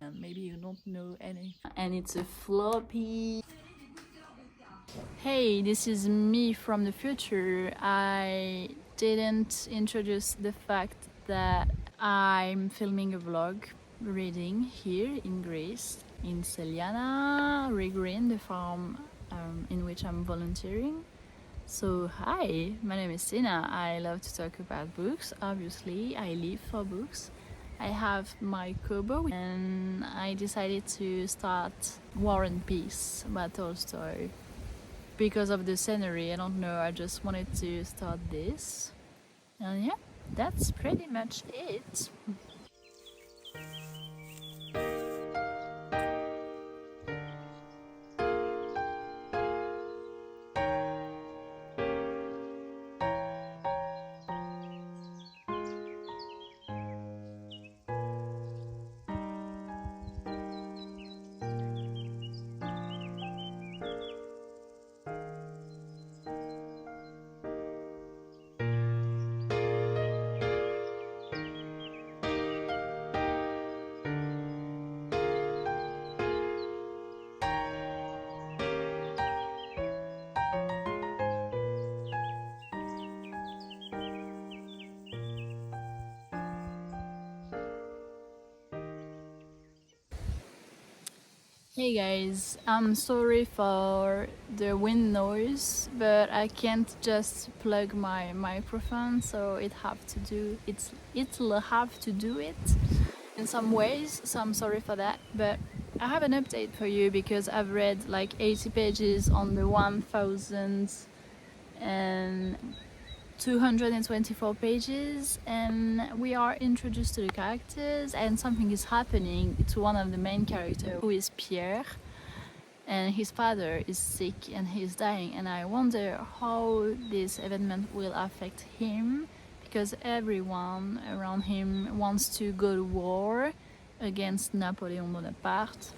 and maybe you don't know any. And it's a floppy. Hey, this is me from the future. I didn't introduce the fact that I'm filming a vlog reading here in Greece, in Celiana, Regrin, the farm in which I'm volunteering. So hi, my name is Sina. I love to talk about books. Obviously, I live for books. I have my Kobo and I decided to start War and Peace by Tolstoy because of the scenery. I don't know, I just wanted to start this. And yeah, that's pretty much it. Hey guys, I'm sorry for the wind noise, but I can't just plug my microphone, so it'll have to do it in some ways, so I'm sorry for that. But I have an update for you because I've read like 80 pages on the 1,224 pages, and we are introduced to the characters and something is happening to one of the main characters, who is Pierre, and his father is sick and he's dying, and I wonder how this event will affect him because everyone around him wants to go to war against Napoleon Bonaparte.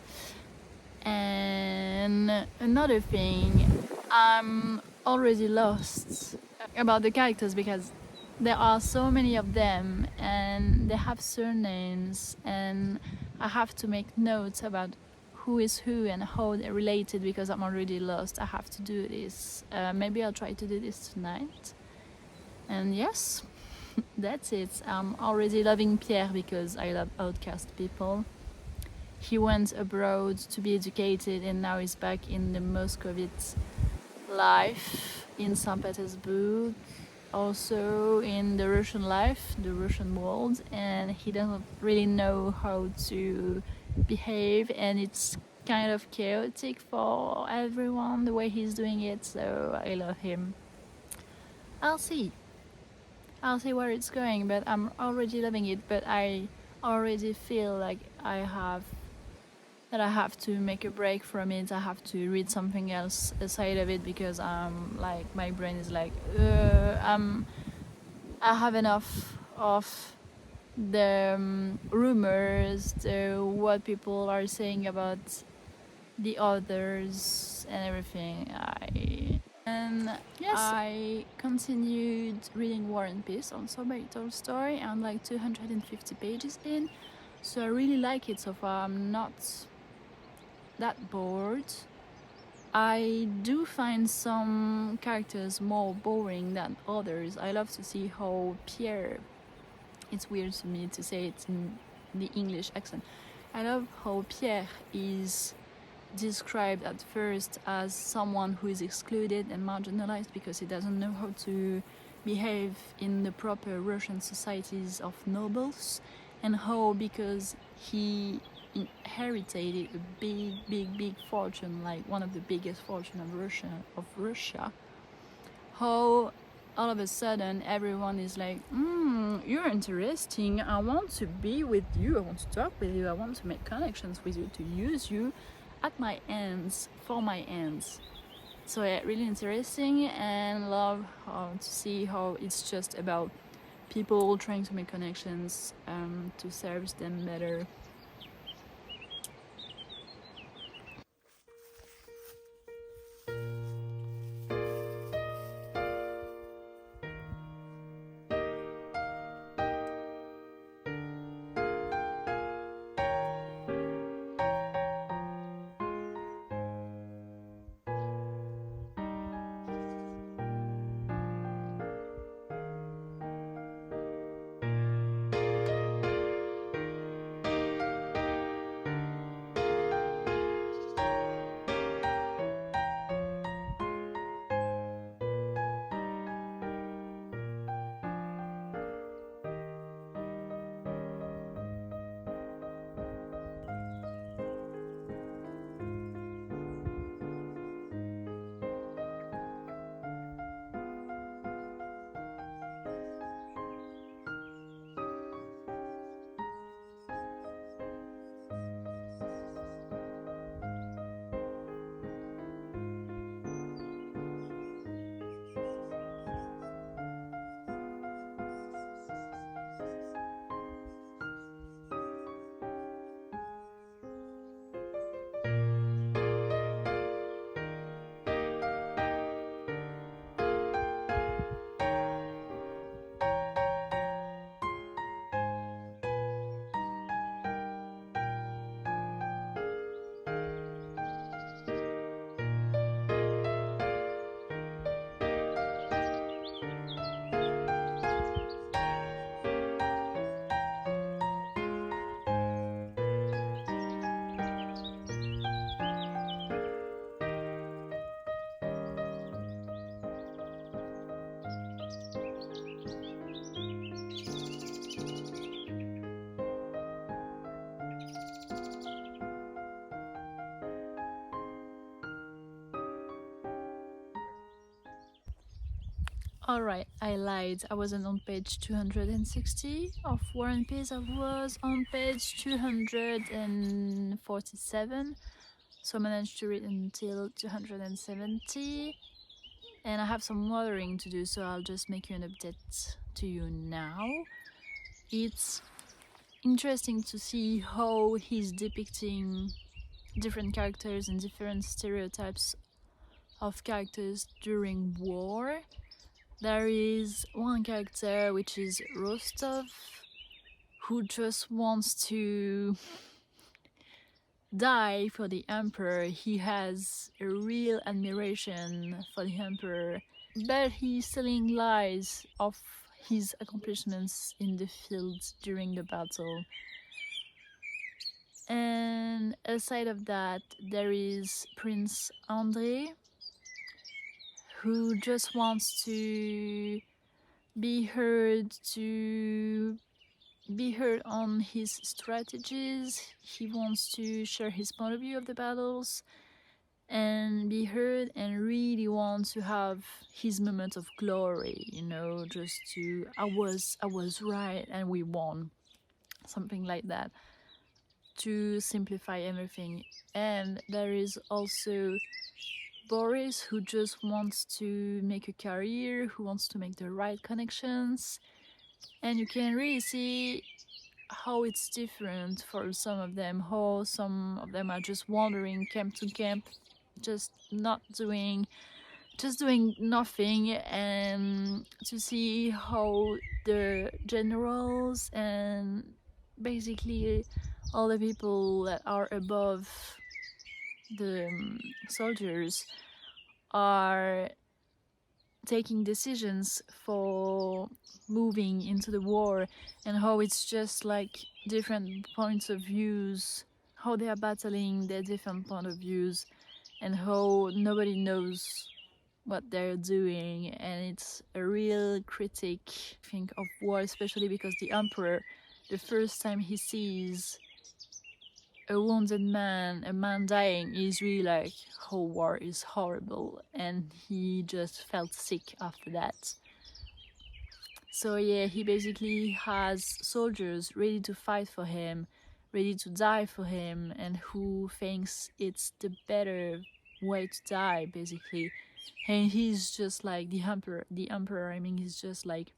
And another thing, I'm already lost about the characters because there are so many of them and they have surnames, and I have to make notes about who is who and how they're related because I'm already lost. I have to do this. Maybe I'll try to do this tonight. And yes, that's it. I'm already loving Pierre because I love outcast people. He went abroad to be educated and now he's back in the Muscovite life in St. Petersburg, also in the Russian life, the Russian world, and he doesn't really know how to behave, and it's kind of chaotic for everyone the way he's doing it, so I love him. I'll see where it's going, but I'm already loving it, but I already feel like I have to make a break from it. I have to read something else aside of it because like my brain is like I have enough of the rumors, what people are saying about the others and everything. Yes, I continued reading War and Peace, also by Tolstoy. I'm like 250 pages in, so I really like it so far. I'm not that bored. I do find some characters more boring than others. I love to see how Pierre, it's weird to me to say it in the English accent, I love how Pierre is described at first as someone who is excluded and marginalized because he doesn't know how to behave in the proper Russian societies of nobles, and how because he inherited a big fortune, like one of the biggest fortune of Russia, how all of a sudden everyone is like, you're interesting, I want to be with you, I want to talk with you, I want to make connections with you, to use you at my ends, for my ends. So yeah, really interesting, and love to see how it's just about people trying to make connections to serve them better. Alright, I lied. I wasn't on page 260 of War and Peace. I was on page 247. So I managed to read until 270. And I have some watering to do, so I'll just make you an update to you now. It's interesting to see how he's depicting different characters and different stereotypes of characters during war. There is one character which is Rostov, who just wants to die for the emperor. He has a real admiration for the emperor, but he's telling lies of his accomplishments in the field during the battle. And aside of that, there is Prince Andrei, who just wants to be heard on his strategies. He wants to share his point of view of the battles and be heard, and really wants to have his moment of glory, just to I was right and we won, something like that, to simplify everything. And there is also Boris, who just wants to make a career, who wants to make the right connections. And you can really see how it's different for some of them, how some of them are just wandering camp to camp, just doing nothing, and to see how the generals and basically all the people that are above the soldiers are taking decisions for moving into the war, and how it's just like different points of views, how they are battling their different point of views, and how nobody knows what they're doing. And it's a real critic, I think, of war, especially because the emperor, the first time he sees a wounded man, a man dying, is really like, oh, war is horrible, and he just felt sick after that. So yeah, he basically has soldiers ready to fight for him, ready to die for him, and who thinks it's the better way to die, basically. And he's just like the emperor, I mean, he's just like,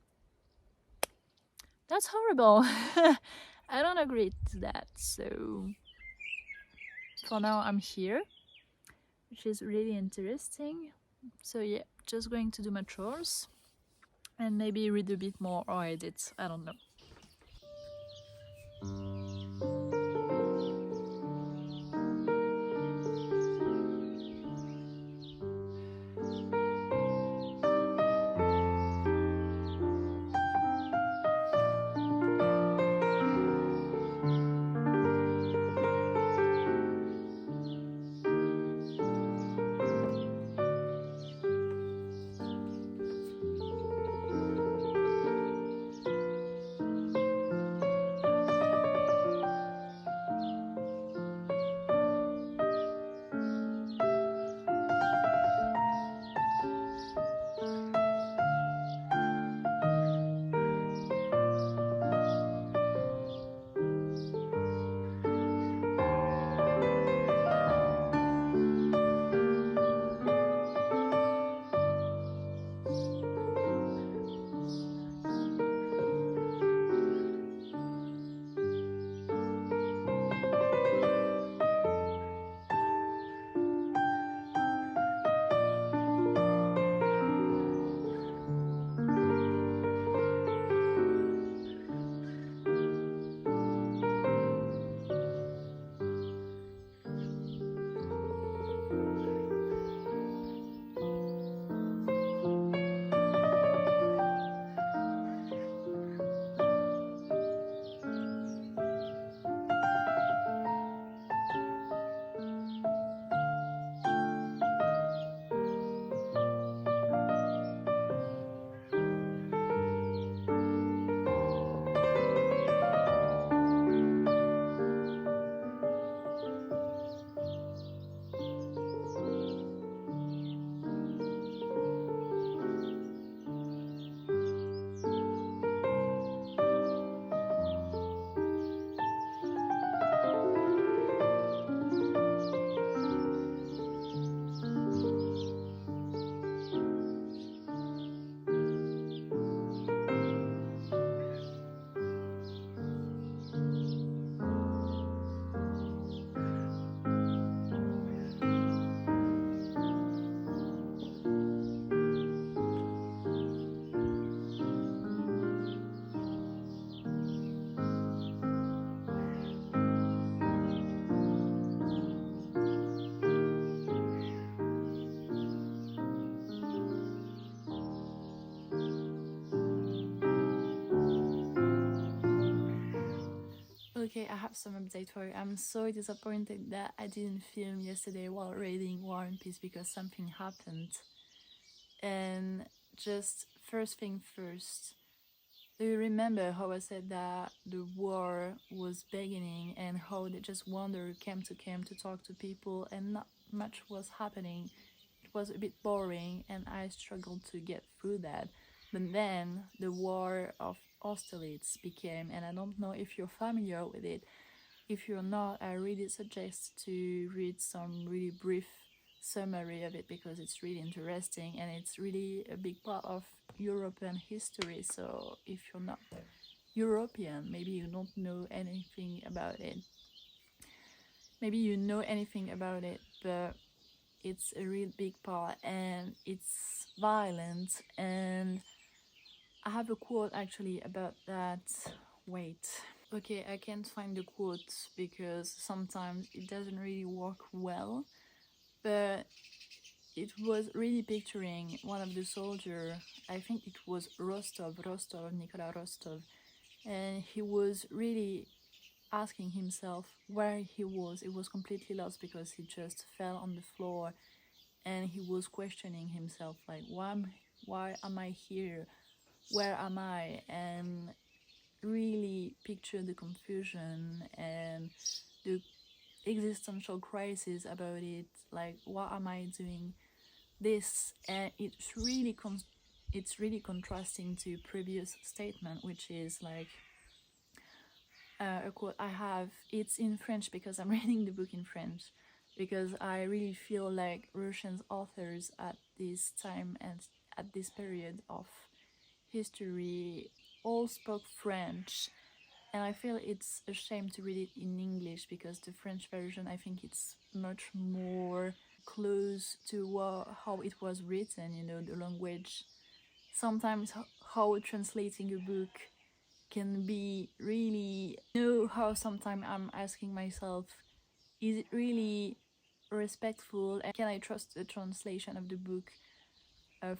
that's horrible. I don't agree to that. So for now I'm here, which is really interesting. So yeah, just going to do my chores and maybe read a bit more or edit, I don't know. Okay, I have some update for you. I'm so disappointed that I didn't film yesterday while reading War and Peace because something happened. And just first thing first, do you remember how I said that the war was beginning and how they just wandered camp to camp to talk to people and not much was happening? It was a bit boring and I struggled to get through that. But then the War of Austerlitz became, and I don't know if you're familiar with it. If you're not, I really suggest to read some really brief summary of it because it's really interesting and it's really a big part of European history. So if you're not European, maybe you don't know anything about it. Maybe you know anything about it, but it's a real big part and it's violent. And I have a quote actually about that. Wait. Okay, I can't find the quote because sometimes it doesn't really work well, but it was really picturing one of the soldier. I think it was Nicolas Rostov, and he was really asking himself where he was. He was completely lost because he just fell on the floor, and he was questioning himself like, why am I here? Where am I? And really picture the confusion and the existential crisis about it, like why am I doing this? And it's really contrasting to previous statement, which is like a quote I have. It's in French because I'm reading the book in French, because I really feel like Russian authors at this time and at this period of history all spoke French, and I feel it's a shame to read it in English because the French version, I think it's much more close to how it was written, you know, the language. Sometimes how translating a book can be really, you know, how sometimes I'm asking myself, is it really respectful and can I trust the translation of the book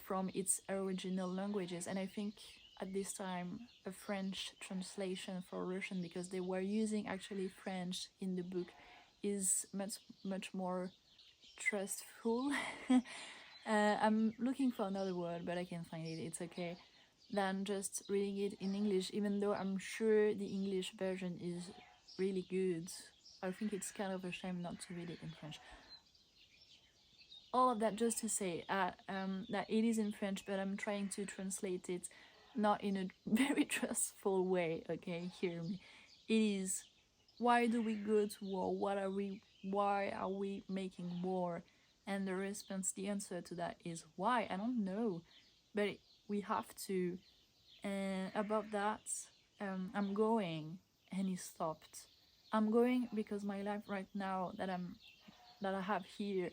from its original languages? And I think at this time a French translation for Russian, because they were using actually French in the book, is much more trustful. I'm looking for another word but I can't find it, it's okay, than just reading it in English, even though I'm sure the English version is really good. I think it's kind of a shame not to read it in French. All of that just to say that it is in French, but I'm trying to translate it not in a very trustful way, okay? Hear me. It is, why do we go to war? Why are we making war? And the response, the answer to that is why? I don't know, but we have to. And about that, I'm going, and he stopped. I'm going because my life right now that I have here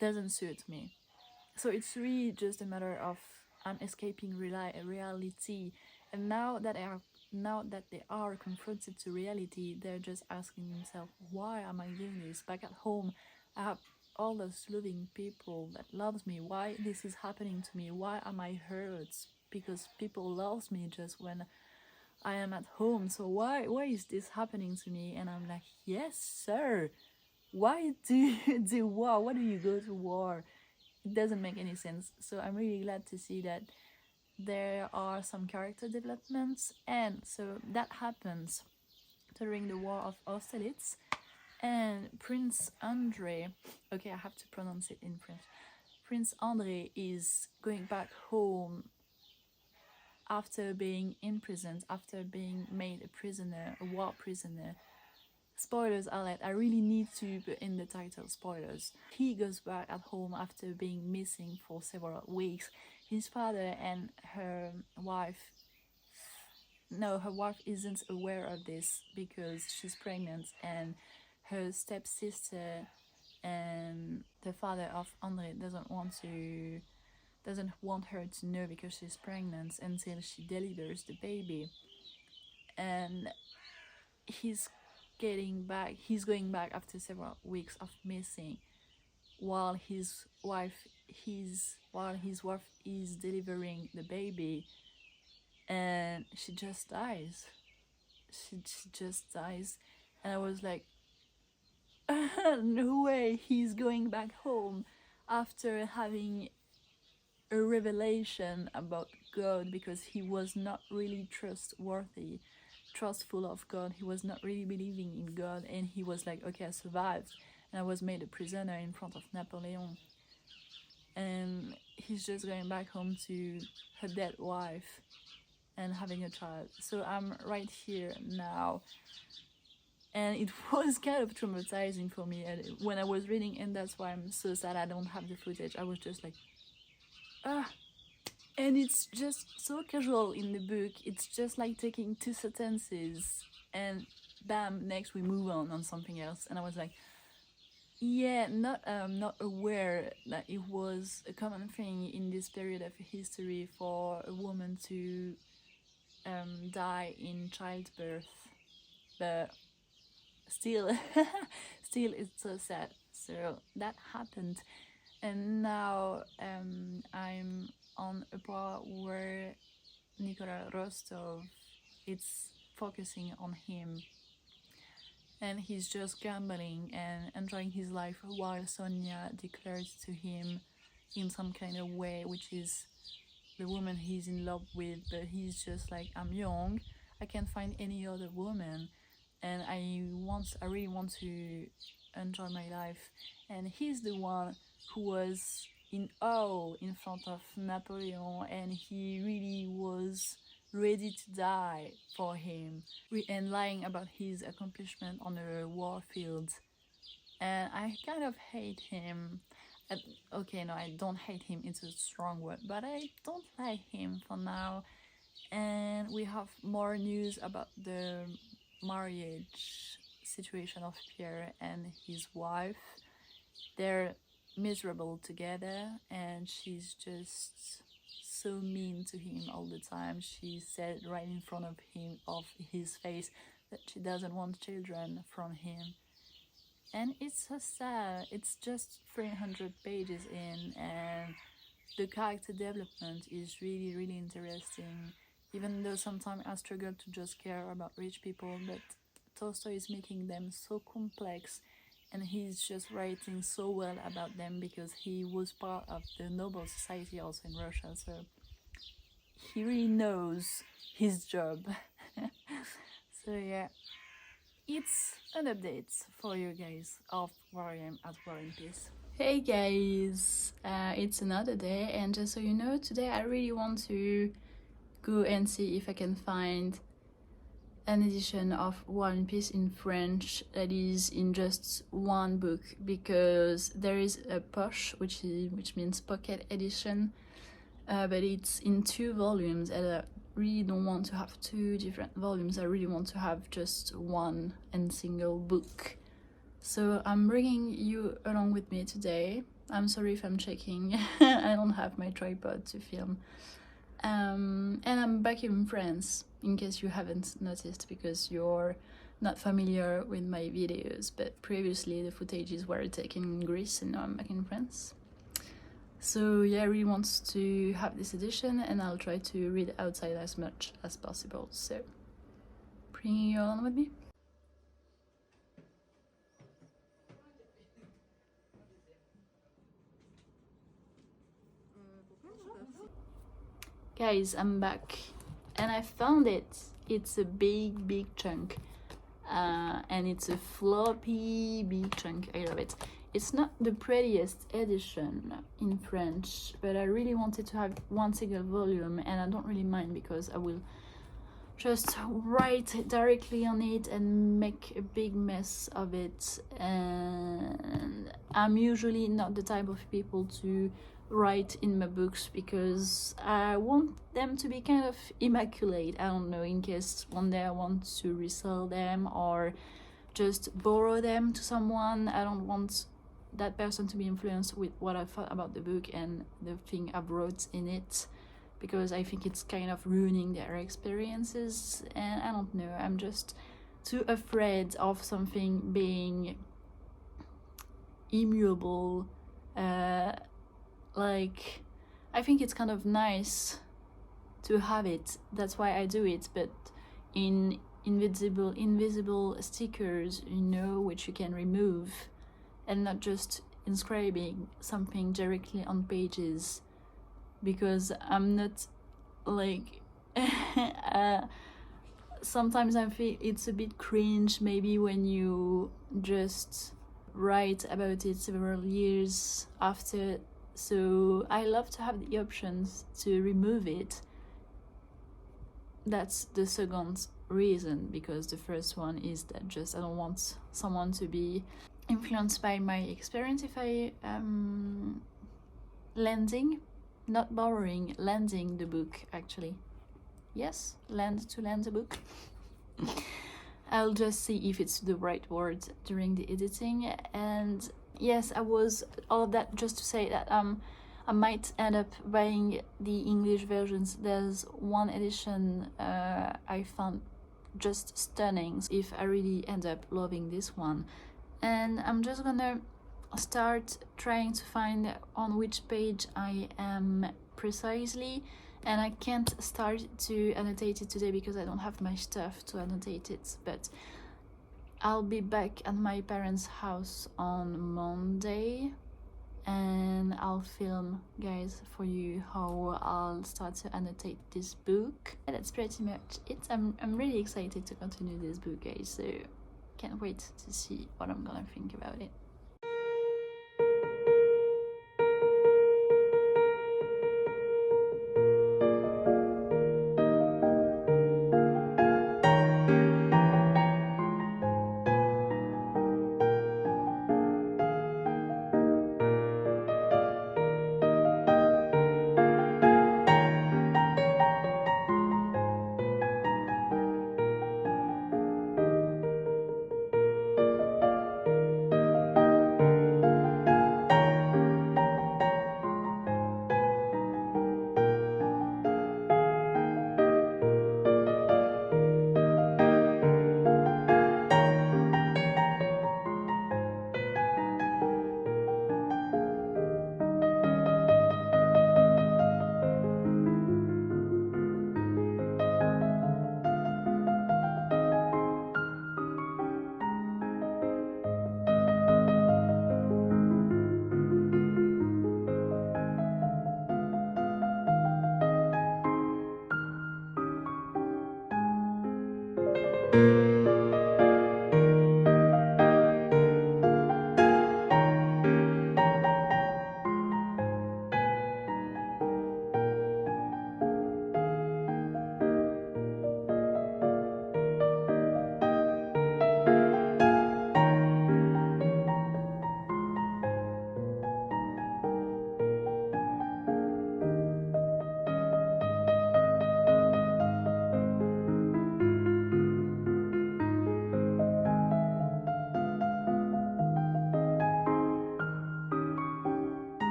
doesn't suit me. So it's really just a matter of I'm escaping reality, and now that they are confronted to reality, they're just asking themselves, why am I doing this? Back at home, I have all those loving people that loves me. Why this is happening to me? Why am I hurt? Because people loves me just when I am at home. So why is this happening to me? And I'm like, yes, sir. Why do you do war? Why do you go to war? It doesn't make any sense. So I'm really glad to see that there are some character developments, and so that happens during the War of Austerlitz. And Prince Andrei, okay, I have to pronounce it in French. Prince Andrei is going back home after being imprisoned, after being made a prisoner, a war prisoner. Spoilers alert, I really need to put in the title spoilers. He goes back at home after being missing for several weeks. His father and her wife, no, her wife isn't aware of this because she's pregnant, and her stepsister and the father of Andre doesn't want her to know because she's pregnant until she delivers the baby. And he's going back after several weeks of missing, while his wife is delivering the baby, and she just dies. she just dies. And I was like, no way, he's going back home after having a revelation about God, because he was not really trustful of God. He was not really believing in God, and he was like, okay, I survived and I was made a prisoner in front of Napoleon. And he's just going back home to her dead wife and having a child. So I'm right here now. And it was kind of traumatizing for me. And when I was reading, and that's why I'm so sad I don't have the footage, I was just like, ah. And it's just so casual in the book. It's just like taking 2 sentences and bam, next we move on something else. And I was like, yeah, not aware that it was a common thing in this period of history for a woman to die in childbirth. But still, still it's so sad. So that happened. And now I'm on a part where Nikolai Rostov, it's focusing on him, and he's just gambling and enjoying his life while Sonia declares to him in some kind of way, which is the woman he's in love with, but he's just like, I'm young, I can't find any other woman, and I really want to enjoy my life. And he's the one who was in awe in front of Napoleon, and he really was ready to die for him, and lying about his accomplishment on the war field. And I kind of hate him. Okay, no, I don't hate him, it's a strong word, but I don't like him for now. And we have more news about the marriage situation of Pierre and his wife. They're miserable together, and she's just so mean to him all the time. She said right in front of his face, that she doesn't want children from him. And it's so sad. It's just 300 pages in, and the character development is really, really interesting. Even though sometimes I struggle to just care about rich people, but Tolstoy is making them so complex, and he's just writing so well about them because he was part of the noble society also in Russia, so he really knows his job. So yeah, it's an update for you guys of where I am at War and Peace. Hey guys, it's another day, and just so you know, today I really want to go and see if I can find an edition of War and Peace in French that is in just one book, because there is a poche, which means pocket edition, but it's in 2 volumes, and I really don't want to have 2 different volumes. I really want to have just one and single book. So I'm bringing you along with me today. I'm sorry if I'm checking. I don't have my tripod to film. And I'm back in France, in case you haven't noticed, because you're not familiar with my videos, but previously the footages were taken in Greece, and now I'm back in France. So yeah, I really want to have this edition, and I'll try to read outside as much as possible. So bringing you along with me. Guys, I'm back, and I found it. It's a big chunk, and it's a floppy big chunk. I love it. It's not the prettiest edition in French, but I really wanted to have one single volume, and I don't really mind because I will just write directly on it and make a big mess of it. And I'm usually not the type of people to write in my books, because I want them to be kind of immaculate. I don't know, in case one day I want to resell them or just borrow them to someone. I don't want that person to be influenced with what I thought about the book and the thing I've wrote in it, because I think it's kind of ruining their experiences. And I don't know, I'm just too afraid of something being immutable. Like, I think it's kind of nice to have it, that's why I do it, but in invisible stickers, you know, which you can remove, and not just inscribing something directly on pages, because I'm not like sometimes I feel it's a bit cringe maybe when you just write about it several years after. So I love to have the options to remove it. That's the second reason, because the first one is that just I don't want someone to be influenced by my experience if I lending, not borrowing, lending the book actually. Yes, lend a book. I'll just see if it's the right word during the editing. And yes, I was all of that just to say that I might end up buying the English versions. There's one edition I found just stunning if I really end up loving this one. And I'm just gonna start trying to find on which page I am precisely, and I can't start to annotate it today because I don't have my stuff to annotate it, but I'll be back at my parents' house on Monday and I'll film, guys, for you how I'll start to annotate this book. And that's pretty much it. I'm really excited to continue this book, guys, so can't wait to see what I'm gonna think about it.